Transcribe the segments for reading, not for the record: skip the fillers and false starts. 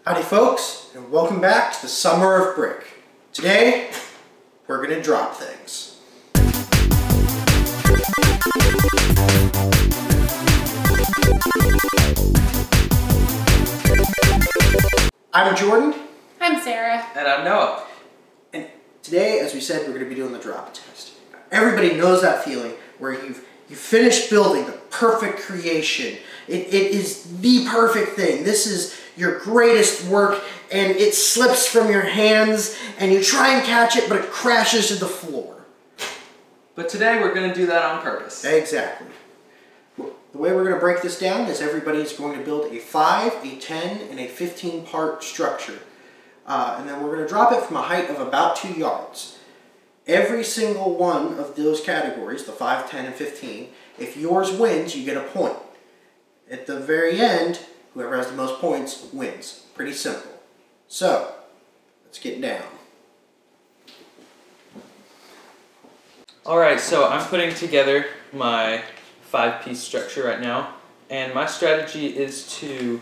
Howdy folks, and welcome back to the Summer of Brick. Today, we're going to drop things. I'm Jordan. I'm Sarah. And I'm Noah. And today, as we said, we're going to be doing the drop test. Everybody knows that feeling where you finished building the perfect creation. It is the perfect thing. This is your greatest work, and it slips from your hands, and you try and catch it, but it crashes to the floor. But today we're going to do that on purpose. Exactly. The way we're going to break this down is everybody's going to build a 5, a 10, and a 15-part structure. And then we're going to drop it from a height of about 2 yards. Every single one of those categories, the 5, 10, and 15, if yours wins, you get a point. At the very end, whoever has the most points wins. Pretty simple. So, let's get down. Alright, so I'm putting together my 5-piece structure right now, and my strategy is to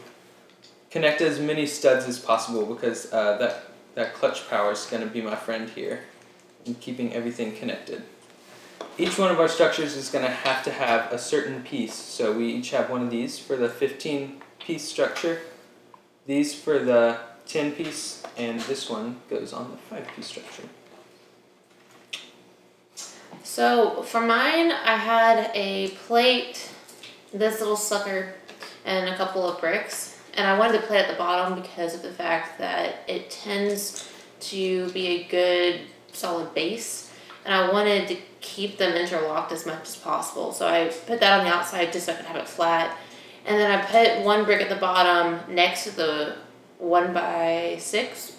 connect as many studs as possible because that clutch power is going to be my friend here in keeping everything connected. Each one of our structures is going to have a certain piece, so we each have one of these for the 15-piece structure, these for the 10-piece, and this one goes on the 5-piece structure. So for mine, I had a plate, this little sucker, and a couple of bricks. And I wanted the plate at the bottom because of the fact that it tends to be a good solid base. And I wanted to keep them interlocked as much as possible. So I put that on the outside just so I could have it flat. And then I put one brick at the bottom next to the 1x6,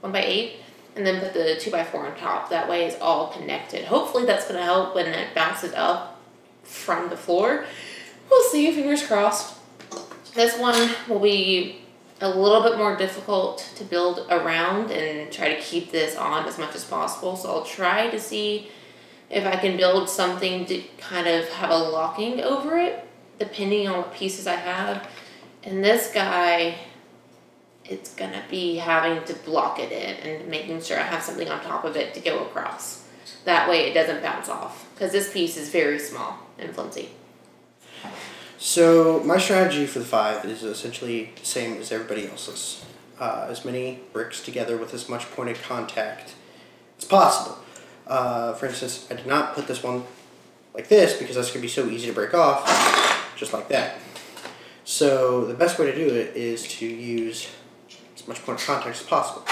1x8, and then put the 2x4 on top. That way it's all connected. Hopefully that's going to help when it bounces up from the floor. We'll see, fingers crossed. This one will be a little bit more difficult to build around and try to keep this on as much as possible. So I'll try to see if I can build something to kind of have a locking over it, depending on what pieces I have. And this guy, it's gonna be having to block it in and making sure I have something on top of it to go across. That way it doesn't bounce off, because this piece is very small and flimsy. So my strategy for the 5 is essentially the same as everybody else's. As many bricks together with as much pointed contact as possible. For instance, I did not put this one like this because that's going to be so easy to break off, just like that. So the best way to do it is to use as much pointed contact as possible.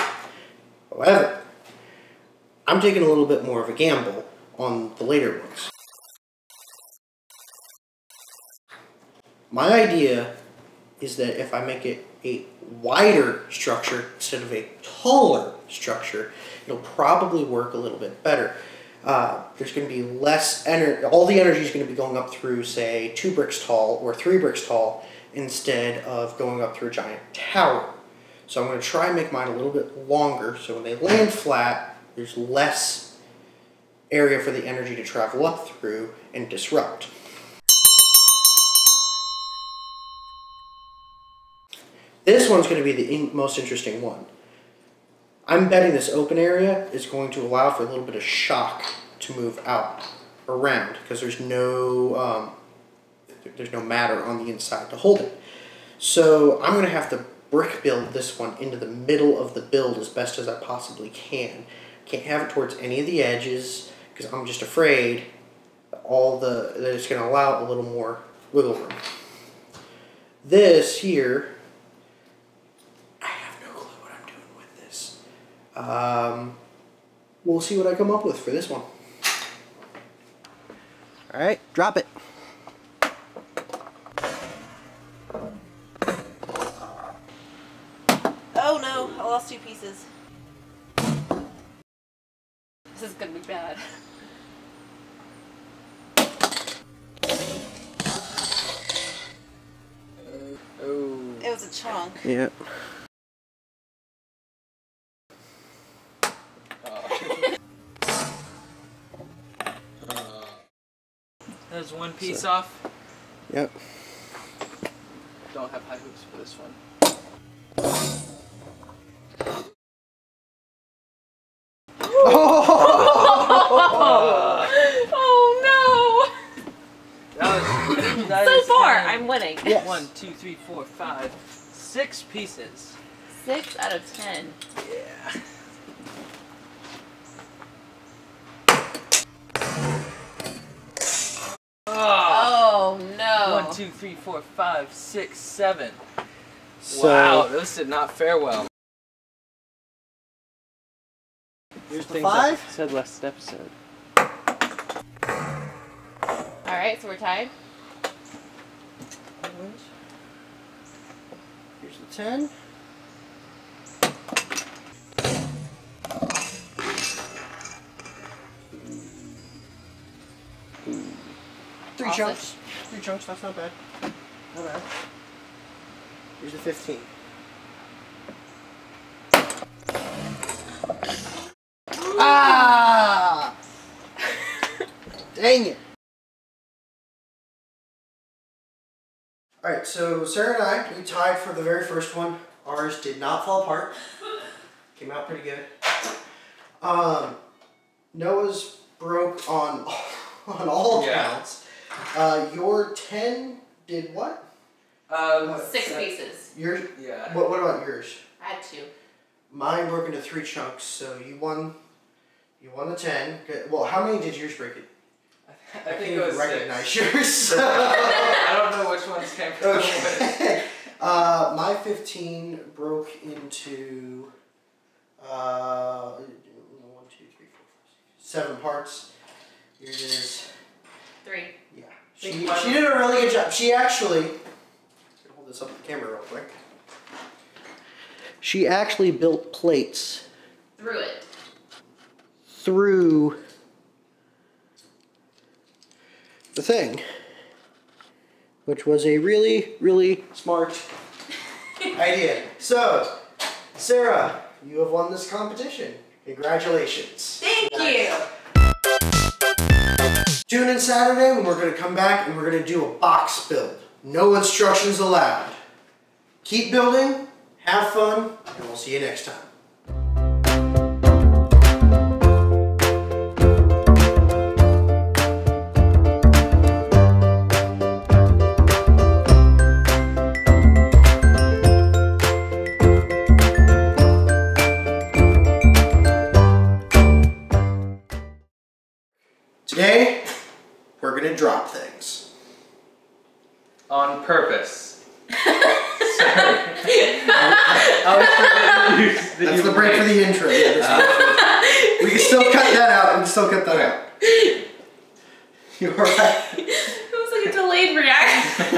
However, I'm taking a little bit more of a gamble on the later ones. My idea is that if I make it a wider structure instead of a taller structure, it'll probably work a little bit better. There's going to be less energy. All the energy is going to be going up through, say, 2 bricks tall or 3 bricks tall instead of going up through a giant tower. So I'm going to try and make mine a little bit longer so when they land flat, there's less area for the energy to travel up through and disrupt. This one's going to be the most interesting one. I'm betting this open area is going to allow for a little bit of shock to move out around because there's no matter on the inside to hold it. So I'm going to have to brick build this one into the middle of the build as best as I possibly can. Can't have it towards any of the edges because I'm just afraid that it's going to allow a little more wiggle room. This here, we'll see what I come up with for this one. Alright, drop it. Oh no, I lost 2 pieces. This is gonna be bad. Oh. It was a chunk. Yeah. There's one piece off. Yep. Don't have high hoops for this one. winning. Yes. 1, 2, 3, 4, 5, 6 pieces. 6 out of 10. Yeah. Oh no. 1, 2, 3, 4, 5, 6, 7. So, Wow, this did not fare well. here's the Things I 5. said last episode. Alright, so we're tied. Here's the 10. Three Awesome. chunks. 3 chunks, that's not bad. Not bad. Here's the 15. Ah! Dang it. Alright, so Sarah and I, we tied for the very first one. Ours did not fall apart. Came out pretty good. Noah's broke on all accounts. Your 10 did what? 6 pieces. Yours? Yeah. What about yours? I had 2. Mine broke into 3 chunks, so you won. You won the 10. Good. Well, how many did yours break it? I can't think it was even recognize 6. yours. I don't know which ones came from Okay. My 15 broke into 1, 2, 3, 4, 5, 6, 7 parts. Yours is 3. yeah. She did a really good job. She actually hold this up to the camera real quick. She actually built plates Through it. through the thing, which was a really, really smart idea. So, Sarah, you have won this competition. Congratulations. Thank you. Tune in Saturday when we're going to come back and we're going to do a box build. No instructions allowed. Keep building, have fun, and we'll see you next time. Today, we're going to drop things. On purpose. That's the break for the intro. We can still cut that out. We can still cut that out. You alright? It was like a delayed reaction.